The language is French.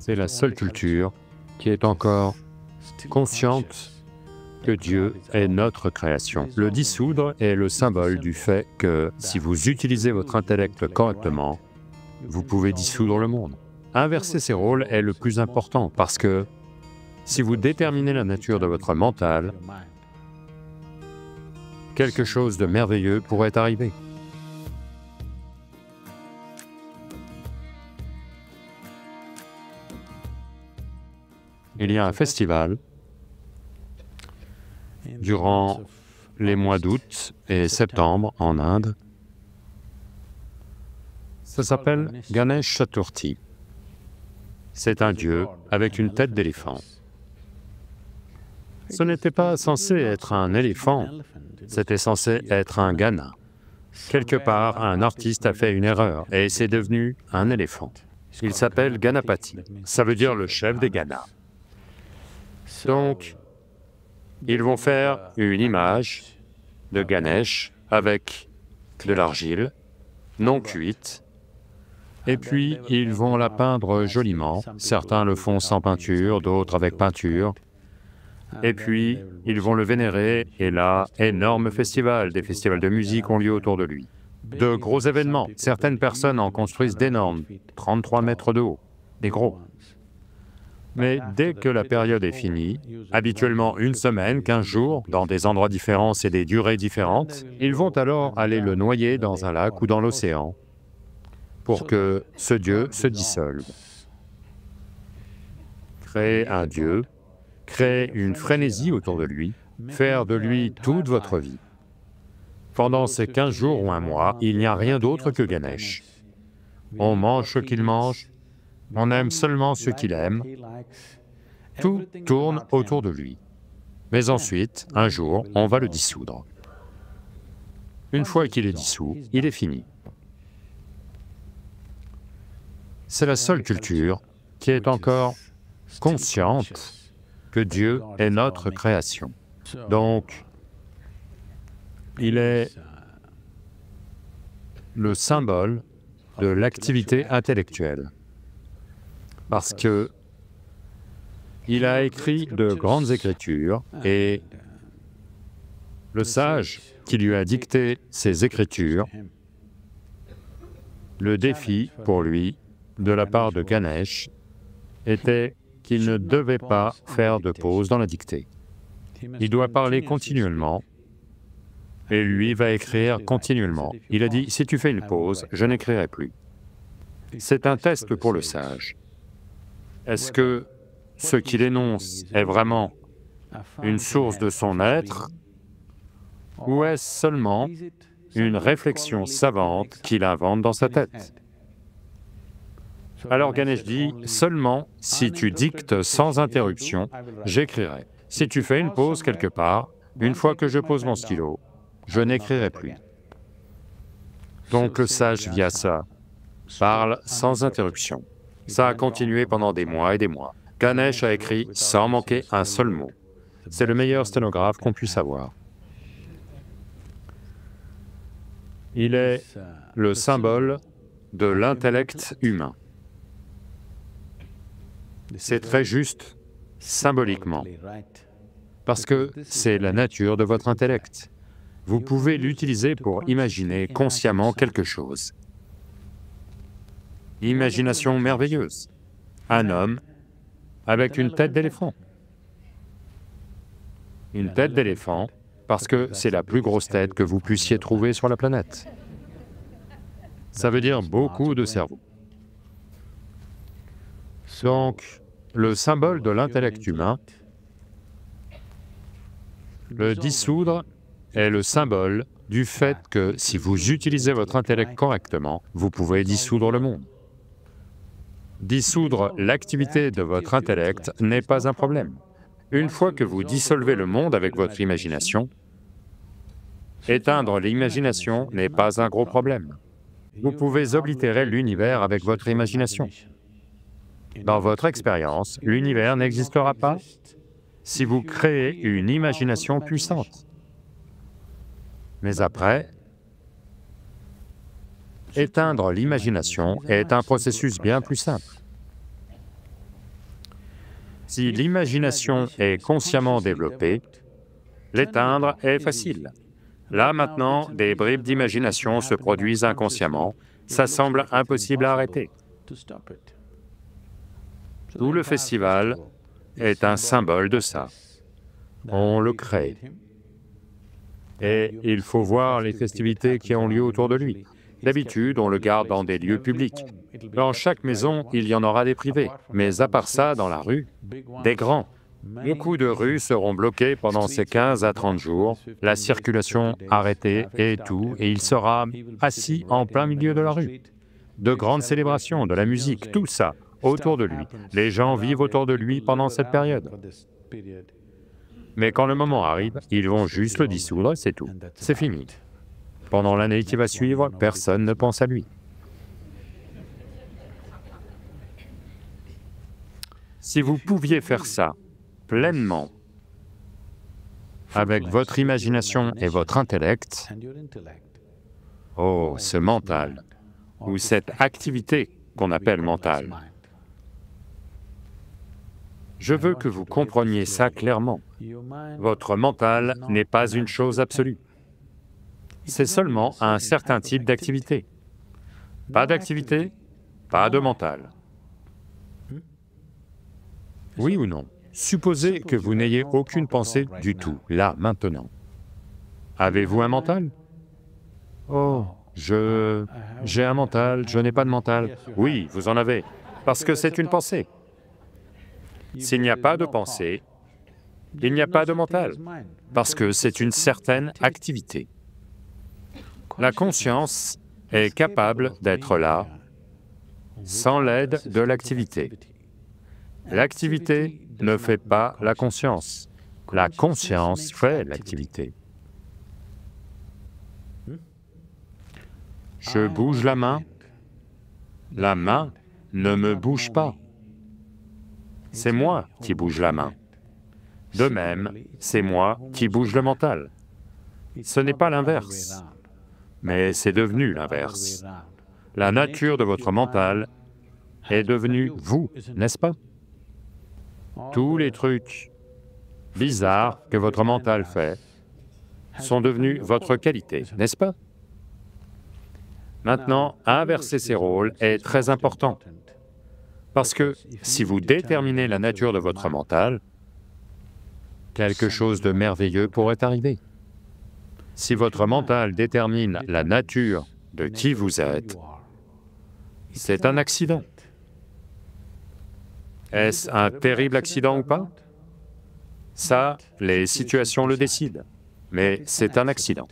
C'est la seule culture qui est encore consciente que Dieu est notre création. Le dissoudre est le symbole du fait que si vous utilisez votre intellect correctement, vous pouvez dissoudre le monde. Inverser ces rôles est le plus important parce que si vous déterminez la nature de votre mental, quelque chose de merveilleux pourrait arriver. Il y a un festival durant les mois d'août et septembre en Inde. Ça s'appelle Ganesh Chaturthi. C'est un dieu avec une tête d'éléphant. Ce n'était pas censé être un éléphant, c'était censé être un Gana. Quelque part, un artiste a fait une erreur et c'est devenu un éléphant. Il s'appelle Ganapati, ça veut dire le chef des Ganas. Donc, ils vont faire une image de Ganesh avec de l'argile non cuite, et puis ils vont la peindre joliment. Certains le font sans peinture, d'autres avec peinture. Et puis, ils vont le vénérer, et là, énorme festival, des festivals de musique ont lieu autour de lui. De gros événements, certaines personnes en construisent d'énormes, 33 mètres de haut, des gros. Mais dès que la période est finie, habituellement une semaine, 15 jours, dans des endroits différents, c'est des durées différentes, ils vont alors aller le noyer dans un lac ou dans l'océan pour que ce dieu se dissolve. Créer un dieu, créer une frénésie autour de lui, faire de lui toute votre vie. Pendant ces 15 jours ou un mois, il n'y a rien d'autre que Ganesh. On mange ce qu'il mange, on aime seulement ce qu'il aime, tout tourne autour de lui. Mais ensuite, un jour, on va le dissoudre. Une fois qu'il est dissous, il est fini. C'est la seule culture qui est encore consciente que Dieu est notre création. Donc, il est le symbole de l'activité intellectuelle, parce que il a écrit de grandes écritures et le sage qui lui a dicté ces écritures, le défi pour lui, de la part de Ganesh, était qu'il ne devait pas faire de pause dans la dictée. Il doit parler continuellement et lui va écrire continuellement. Il a dit, si tu fais une pause, je n'écrirai plus. C'est un test pour le sage. Est-ce que ce qu'il énonce est vraiment une source de son être, ou est-ce seulement une réflexion savante qu'il invente dans sa tête? Alors Ganesh dit, seulement si tu dictes sans interruption, j'écrirai. Si tu fais une pause quelque part, une fois que je pose mon stylo, je n'écrirai plus. Donc le sage Vyasa parle sans interruption. Ça a continué pendant des mois et des mois. Ganesh a écrit sans manquer un seul mot. C'est le meilleur sténographe qu'on puisse avoir. Il est le symbole de l'intellect humain. C'est très juste, symboliquement, parce que c'est la nature de votre intellect. Vous pouvez l'utiliser pour imaginer consciemment quelque chose. Imagination merveilleuse. Un homme avec une tête d'éléphant. Une tête d'éléphant, parce que c'est la plus grosse tête que vous puissiez trouver sur la planète. Ça veut dire beaucoup de cerveau. Donc, le symbole de l'intellect humain, le dissoudre est le symbole du fait que si vous utilisez votre intellect correctement, vous pouvez dissoudre le monde. Dissoudre l'activité de votre intellect n'est pas un problème. Une fois que vous dissolvez le monde avec votre imagination, éteindre l'imagination n'est pas un gros problème. Vous pouvez oblitérer l'univers avec votre imagination. Dans votre expérience, l'univers n'existera pas si vous créez une imagination puissante. Mais après, éteindre l'imagination est un processus bien plus simple. Si l'imagination est consciemment développée, l'éteindre est facile. Là maintenant, des bribes d'imagination se produisent inconsciemment, ça semble impossible à arrêter. Tout le festival est un symbole de ça. On le crée. Et il faut voir les festivités qui ont lieu autour de lui. D'habitude, on le garde dans des lieux publics. Dans chaque maison, il y en aura des privés, mais à part ça, dans la rue, des grands. Beaucoup de rues seront bloquées pendant ces 15 à 30 jours, la circulation arrêtée et tout, et il sera assis en plein milieu de la rue. De grandes célébrations, de la musique, tout ça, autour de lui. Les gens vivent autour de lui pendant cette période. Mais quand le moment arrive, ils vont juste le dissoudre, c'est tout. C'est fini. Pendant l'année qui va suivre, personne ne pense à lui. Si vous pouviez faire ça pleinement, avec votre imagination et votre intellect, oh, ce mental, ou cette activité qu'on appelle mentale, je veux que vous compreniez ça clairement. Votre mental n'est pas une chose absolue. C'est seulement un certain type d'activité. Pas d'activité, pas de mental. Oui ou non? Supposez que vous n'ayez aucune pensée du tout, là, maintenant. Avez-vous un mental? Oh, j'ai un mental, je n'ai pas de mental. Oui, vous en avez, parce que c'est une pensée. S'il n'y a pas de pensée, il n'y a pas de mental, parce que c'est une certaine activité. La conscience est capable d'être là sans l'aide de l'activité. L'activité ne fait pas la conscience. La conscience fait l'activité. Je bouge la main ne me bouge pas. C'est moi qui bouge la main. De même, c'est moi qui bouge le mental. Ce n'est pas l'inverse, mais c'est devenu l'inverse. La nature de votre mental est devenue vous, n'est-ce pas? Tous les trucs bizarres que votre mental fait sont devenus votre qualité, n'est-ce pas? Maintenant, inverser ces rôles est très important, parce que si vous déterminez la nature de votre mental, quelque chose de merveilleux pourrait arriver. Si votre mental détermine la nature de qui vous êtes, c'est un accident. Est-ce un terrible accident ou pas? Ça, les situations le décident, mais c'est un accident.